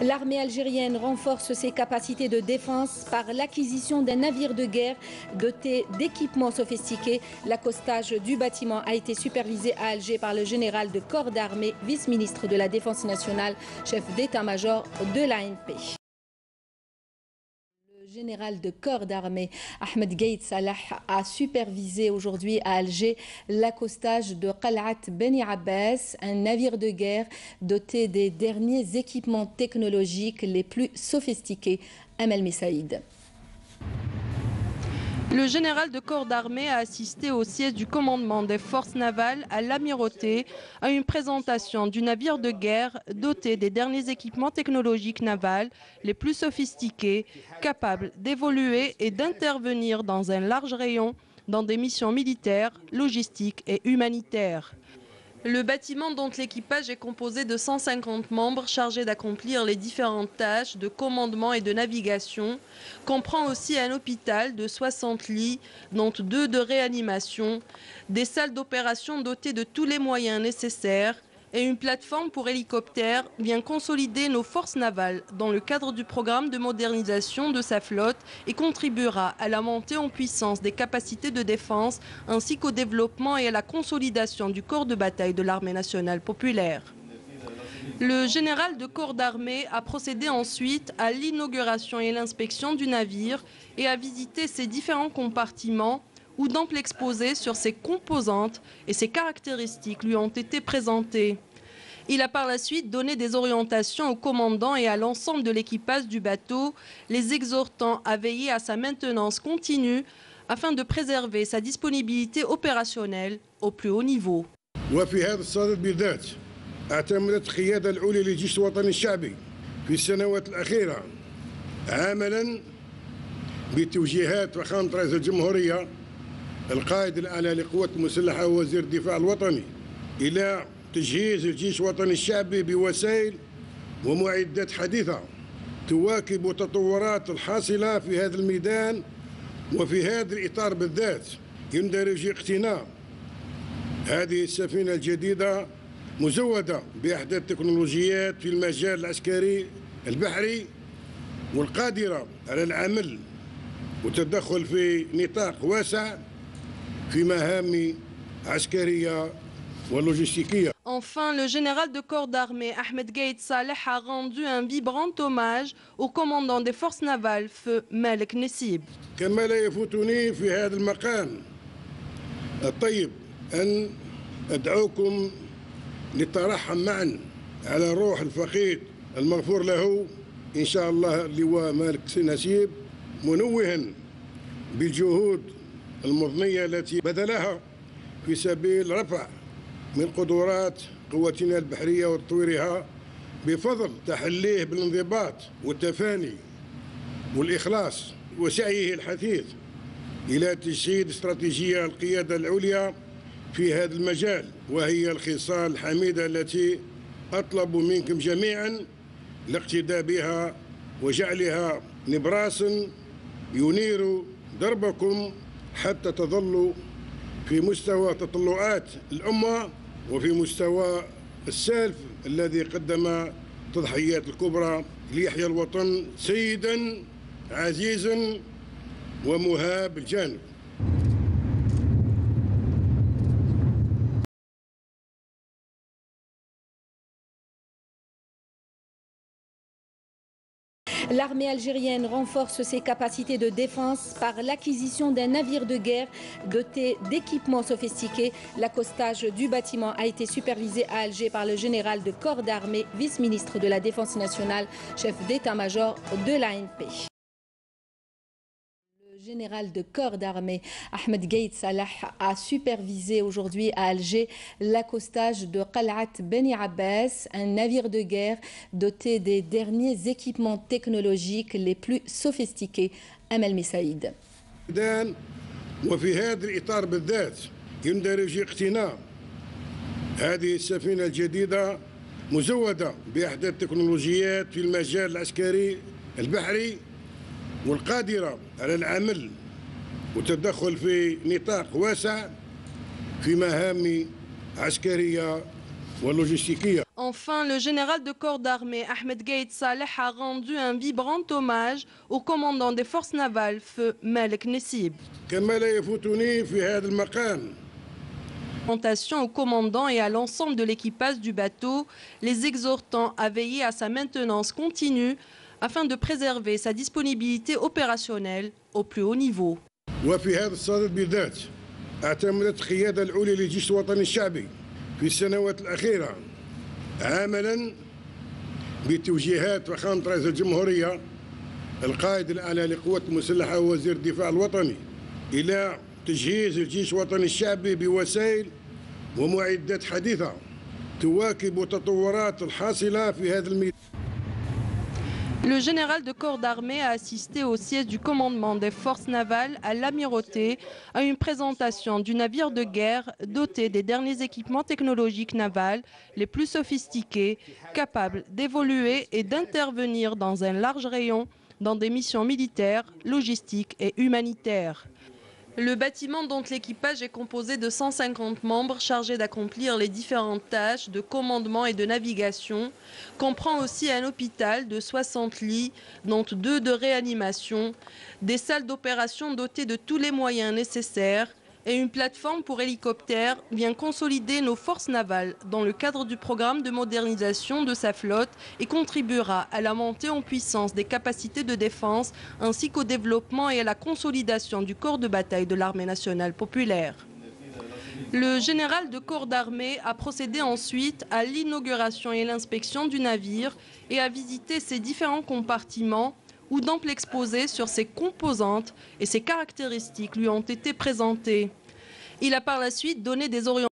L'armée algérienne renforce ses capacités de défense par l'acquisition d'un navire de guerre doté d'équipements sophistiqués. L'accostage du bâtiment a été supervisé à Alger par le général de corps d'armée, vice-ministre de la Défense nationale, chef d'état-major de l'ANP. Le général de corps d'armée Ahmed Gaïd Salah a supervisé aujourd'hui à Alger l'accostage de Qal'at Beni Abbas, un navire de guerre doté des derniers équipements technologiques les plus sophistiqués. Amel Messaïd. Le général de corps d'armée a assisté au siège du commandement des forces navales à l'Amirauté à une présentation du navire de guerre doté des derniers équipements technologiques navals les plus sophistiqués, capables d'évoluer et d'intervenir dans un large rayon dans des missions militaires, logistiques et humanitaires. Le bâtiment, dont l'équipage est composé de 150 membres chargés d'accomplir les différentes tâches de commandement et de navigation, comprend aussi un hôpital de 60 lits, dont 2 de réanimation, des salles d'opération dotées de tous les moyens nécessaires et une plateforme pour hélicoptères vient consolider nos forces navales dans le cadre du programme de modernisation de sa flotte et contribuera à la montée en puissance des capacités de défense ainsi qu'au développement et à la consolidation du corps de bataille de l'armée nationale populaire. Le général de corps d'armée a procédé ensuite à l'inauguration et l'inspection du navire et a visité ses différents compartiments où d'amples exposés sur ses composantes et ses caractéristiques lui ont été présentés. Il a par la suite donné des orientations au commandant et à l'ensemble de l'équipage du bateau, les exhortant à veiller à sa maintenance continue afin de préserver sa disponibilité opérationnelle au plus haut niveau. اعتمدت القيادة العليا للجيش الوطني الشعبي في السنوات الأخيرة عملا بتوجيهات فخامة رئيس الجمهورية القائد الأعلى للقوات المسلحة ووزير الدفاع الوطني إلى تجهيز الجيش الوطني الشعبي بوسائل ومعدات حديثة تواكب التطورات الحاصلة في هذا الميدان وفي هذا الإطار بالذات يندرج اقتناء هذه السفينة الجديدة مزودة بأحدث التكنولوجيات في المجال العسكري البحري والقادرة على العمل والتدخل في نطاق واسع في مهام عسكرية ولوجستيكية. Enfin, le général de corps d'armée Ahmed Gaïd Saleh a rendu un vibrant hommage au commandant des forces navales, feu Malek Nessib. كما لا يفوتني في هذا المقام الطيب أن أدعوكم نترحم معا على روح الفقيد المغفور له إن شاء الله اللواء مالك نسيب منوها بالجهود المضنية التي بذلها في سبيل رفع من قدرات قواتنا البحرية وتطويرها بفضل تحليه بالانضباط والتفاني والإخلاص وسعيه الحثيث إلى تجسيد استراتيجية القيادة العليا في هذا المجال وهي الخصال الحميدة التي أطلب منكم جميعا الاقتداء بها وجعلها نبراسا ينير دربكم حتى تظلوا في مستوى تطلعات الأمة وفي مستوى السالف الذي قدم تضحيات الكبرى ليحيى الوطن سيدا عزيزا ومهاب الجانب. L'armée algérienne renforce ses capacités de défense par l'acquisition d'un navire de guerre doté d'équipements sophistiqués. L'accostage du bâtiment a été supervisé à Alger par le général de corps d'armée, vice-ministre de la Défense nationale, chef d'état-major de l'ANP. Le général de corps d'armée Ahmed Gaïd Salah a supervisé aujourd'hui à Alger l'accostage de Qal'at Beni Abbas, un navire de guerre doté des derniers équipements technologiques les plus sophistiqués. Amel Messaïd. وفي هذا الإطار بالذات يندرج اقتناء هذه السفينة الجديدة مزودة بأحدث التكنولوجيات في المجال العسكري البحري والقادرة على العمل والتدخل في نطاق واسع في مهام عسكرية ولوجستيكية. Enfin, le général de corps d'armée Ahmed Gaïd Saleh a rendu un vibrant hommage au commandant des forces navales, feu Malek Nessib. Au commandant et à l'ensemble de l'équipage du bateau, les exhortant à veiller à sa maintenance continue afin de préserver sa disponibilité opérationnelle au plus haut niveau. وفي هذا الصدد بالذات اعتمدت القيادة العليا للجيش الوطني الشعبي في السنوات الأخيرة عملا بتوجيهات فخامة رئيس الجمهورية القائد الأعلى للقوات المسلحة ووزير الدفاع الوطني إلى تجهيز الجيش الوطني الشعبي بوسائل ومعدات حديثة تواكب التطورات الحاصلة في هذا الميدان. Le général de corps d'armée a assisté au siège du commandement des forces navales à l'Amirauté à une présentation du navire de guerre doté des derniers équipements technologiques navals les plus sophistiqués, capables d'évoluer et d'intervenir dans un large rayon dans des missions militaires, logistiques et humanitaires. Le bâtiment dont l'équipage est composé de 150 membres chargés d'accomplir les différentes tâches de commandement et de navigation comprend aussi un hôpital de 60 lits, dont 2 de réanimation, des salles d'opération dotées de tous les moyens nécessaires et une plateforme pour hélicoptères vient consolider nos forces navales dans le cadre du programme de modernisation de sa flotte et contribuera à la montée en puissance des capacités de défense ainsi qu'au développement et à la consolidation du corps de bataille de l'armée nationale populaire. Le général de corps d'armée a procédé ensuite à l'inauguration et l'inspection du navire et a visité ses différents compartiments où d'amples exposés sur ses composantes et ses caractéristiques lui ont été présentés. Il a par la suite donné des orientations